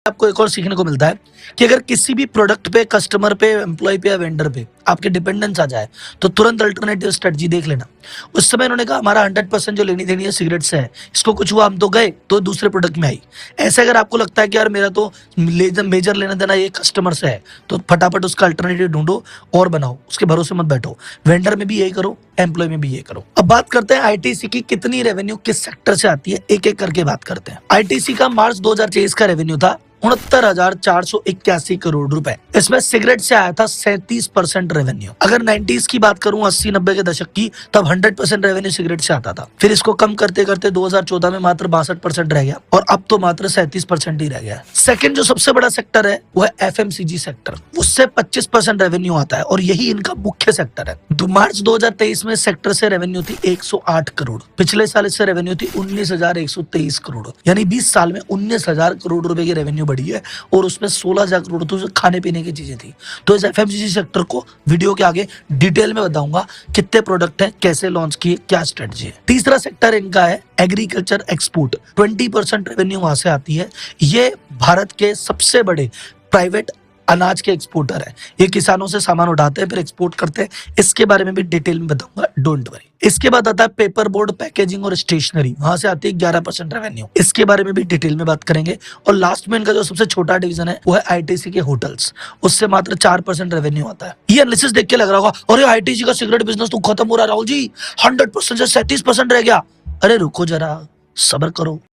आपको एक और सीखने को मिलता है कि अगर किसी भी प्रोडक्ट पे, कस्टमर पे, एम्प्लॉय पे या वेंडर पे आपके डिपेंडेंस आ जाए तो तुरंत अल्टरनेटिव स्ट्रेटजी देख लेना। उस समय उन्होंने कहा हमारा 100% जो लेनी देनी है सिगरेट से है, इसको कुछ हुआ हम तो गए, तो दूसरे प्रोडक्ट में आई। ऐसे अगर आपको लगता है कि यार मेरा तो मेजर लेना देना ये कस्टमर से है, तो फटाफट उसका अल्टरनेटिव ढूंढो और बनाओ, उसके भरोसे मत बैठो। वेंडर में भी यही करो, एम्प्लॉय में भी ये करो। अब बात करते हैं आईटीसी की कितनी रेवेन्यू किस सेक्टर से आती है, एक एक करके बात करते हैं। आईटीसी का मार्च 2023 का रेवेन्यू था 69,481 करोड़ रुपए। इसमें सिगरेट से आया था 37% रेवेन्यू। अगर 90s की बात करूं, 80-90 के दशक की, तब 100% रेवेन्यू सिगरेट से आता था। फिर इसको कम करते करते 2014 में मात्र 62% रह गया और अब तो मात्र 37% ही रह गया। सेकंड जो सबसे बड़ा सेक्टर है वो है एफएमसीजी सेक्टर, उससे 25% रेवेन्यू आता है और यही इनका मुख्य सेक्टर है। मार्च 2023 में सेक्टर से रेवेन्यू थी 108 करोड़। पिछले साल इससे रेवेन्यू थी 19,123 करोड़, यानी 20 साल में 19,000 करोड़ रुपए की रेवेन्यू बढ़ी है और उसमें 16,000 करोड़ तो खाने पीने की चीजें थी। तो इस एफएमसीजी सेक्टर को वीडियो के आगे डिटेल में बताऊंगा कितने प्रोडक्ट हैं, कैसे लॉन्च किए, क्या स्ट्रेटजी है। तीसरा सेक्टर इनका है एग्रीकल्चर एक्सपोर्ट। 20% रेवेन्यू वहां से आती है। ये भारत के सबसे बड़े प्राइवेट अनाज के एक्सपोर्टर है। ये किसानों से सामान उठाते हैं फिर एक्सपोर्ट करते हैं। इसके बारे में भी डिटेल में बताऊंगा, डोंट वरी। इसके बाद आता है पेपर बोर्ड, पैकेजिंग और स्टेशनरी, वहां से आती है 11% रेवेन्यू। इसके बारे में भी डिटेल में बात करेंगे। और लास्ट में इनका जो सबसे छोटा डिवीजन है वो है आईटीसी के होटल्स, उससे मात्र 4% रेवेन्यू आता है। ये एनालिसिस देख के लग रहा होगा अरे आईटीसी का सिगरेट बिजनेस तो खत्म हो रहा है राहुल जी, 100% से 37% रह गया। अरे रुको जरा, सब्र करो।